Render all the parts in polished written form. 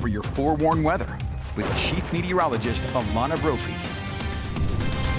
for your forewarned weather with Chief Meteorologist Alana Brophy.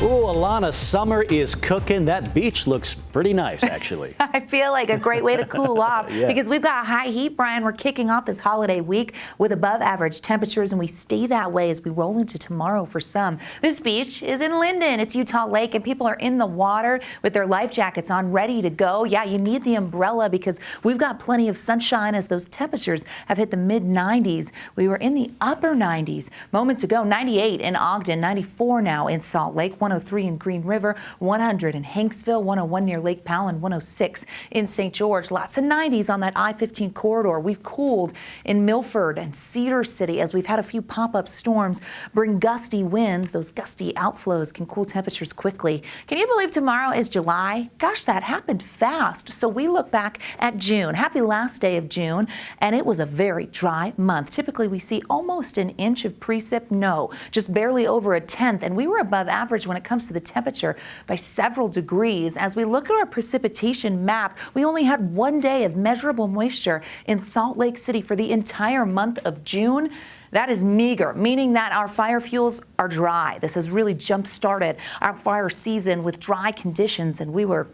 Ooh, Alana, summer is cooking. That beach looks pretty nice, actually. I feel like a great way to cool off Yeah. because we've got high heat, Brian. We're kicking off this holiday week with above average temperatures, and we stay that way as we roll into tomorrow for some. This beach is in Linden. It's Utah Lake, and people are in the water with their life jackets on, ready to go. Yeah, you need the umbrella because we've got plenty of sunshine as those temperatures have hit the mid-90s. We were in the upper 90s moments ago, 98 in Ogden, 94 now in Salt Lake, 103 in Green River, 100 in Hanksville, 101 near Lake Powell, and 106 in St. George. Lots of 90s on that I-15 corridor. We've cooled in Milford and Cedar City as we've had a few pop-up storms bring gusty winds. Those gusty outflows can cool temperatures quickly. Can you believe tomorrow is July? Gosh, that happened fast. So we look back at June. Happy last day of June, and it was a very dry month. Typically, we see almost an inch of precip. No, just barely over a tenth, and we were above average when it comes to the temperature by several degrees. As we look at our precipitation map, we only had 1 day of measurable moisture in Salt Lake City for the entire month of June. That is meager, meaning that our fire fuels are dry. This has really jump-started our fire season with dry conditions, and we were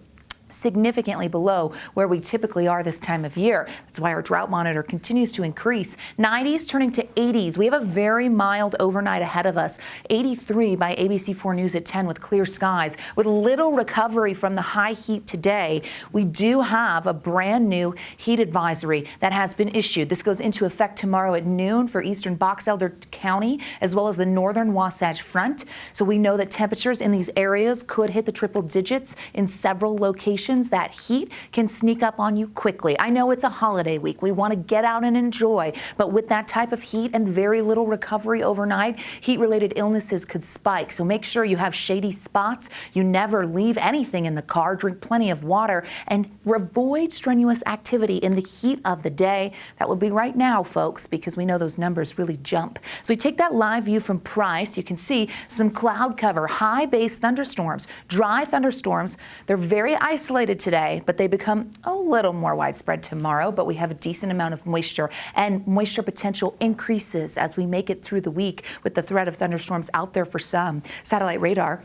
significantly below where we typically are this time of year. That's why our drought monitor continues to increase. 90s turning to 80s. We have a very mild overnight ahead of us. 83 by ABC4 News at 10 with clear skies. With little recovery from the high heat today, we do have a brand new heat advisory that has been issued. This goes into effect tomorrow at noon for eastern Box Elder County as well as the northern Wasatch Front. So we know that temperatures in these areas could hit the triple digits in several locations. That heat can sneak up on you quickly. I know it's a holiday week. We want to get out and enjoy, but with that type of heat and very little recovery overnight, heat-related illnesses could spike. So make sure you have shady spots. You never leave anything in the car. Drink plenty of water and avoid strenuous activity in the heat of the day. That would be right now, folks, because we know those numbers really jump. So we take that live view from Price. You can see some cloud cover, high base thunderstorms, dry thunderstorms. They're very isolated today, but they become a little more widespread tomorrow. But we have a decent amount of moisture, and moisture potential increases as we make it through the week with the threat of thunderstorms out there for some. Satellite radar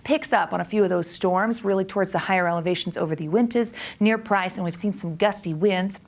picks up on a few of those storms, really towards the higher elevations over the Uintas near Price, and we've seen some gusty winds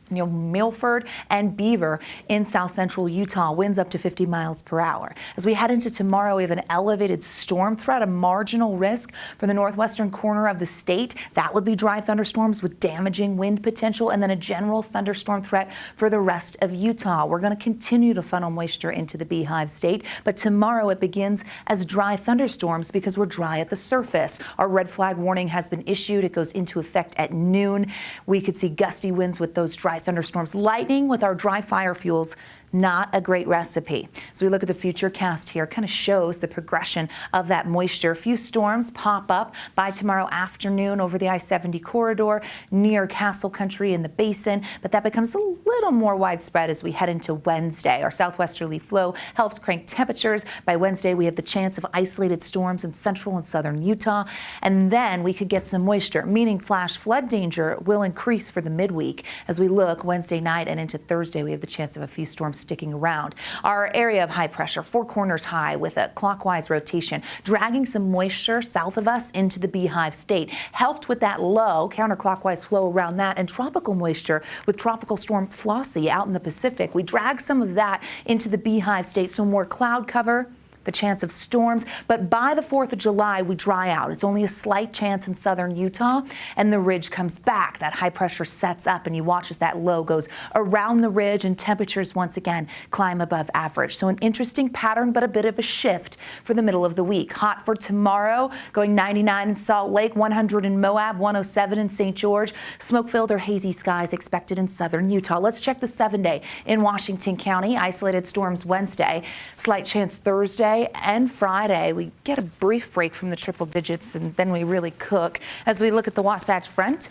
near Milford and Beaver in south central Utah, winds up to 50 miles per hour. As we head into tomorrow, we have an elevated storm threat, a marginal risk for the northwestern corner of the state. That would be dry thunderstorms with damaging wind potential, and then a general thunderstorm threat for the rest of Utah. We're going to continue to funnel moisture into the Beehive State, but tomorrow it begins as dry thunderstorms because we're dry at the surface. Our red flag warning has been issued. It goes into effect at noon. We could see gusty winds with those dry thunderstorms. Lightning with our dry fire fuels, not a great recipe. So we look at the Futurecast here, kind of shows the progression of that moisture. A few storms pop up by tomorrow afternoon over the I-70 corridor near Castle Country in the basin, but that becomes a little more widespread as we head into Wednesday. Our southwesterly flow helps crank temperatures. By Wednesday, we have the chance of isolated storms in central and southern Utah, and then we could get some moisture, meaning flash flood danger will increase for the midweek. As we look Wednesday night and into Thursday, we have the chance of a few storms sticking around. Our area of high pressure, Four Corners high with a clockwise rotation, dragging some moisture south of us into the Beehive State, helped with that low counterclockwise flow around that, and tropical moisture with Tropical Storm Flossie out in the Pacific. We drag some of that into the Beehive State, so more cloud cover, the chance of storms, but by the 4th of July, we dry out. It's only a slight chance in southern Utah, and the ridge comes back. That high pressure sets up, and you watch as that low goes around the ridge, and temperatures once again climb above average. So an interesting pattern, but a bit of a shift for the middle of the week. Hot for tomorrow, going 99 in Salt Lake, 100 in Moab, 107 in St. George. Smoke-filled or hazy skies expected in southern Utah. Let's check the 7-day in Washington County. Isolated storms Wednesday, slight chance Thursday and Friday. We get a brief break from the triple digits, and then we really cook. As we look at the Wasatch Front,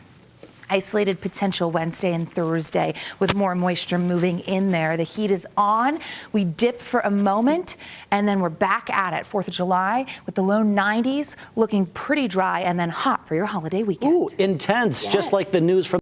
isolated potential Wednesday and Thursday with more moisture moving in there. The heat is on. We dip for a moment, and then we're back at it. 4th of July with the low 90s, looking pretty dry and then hot for your holiday weekend. Ooh, intense, Yes. just like the news from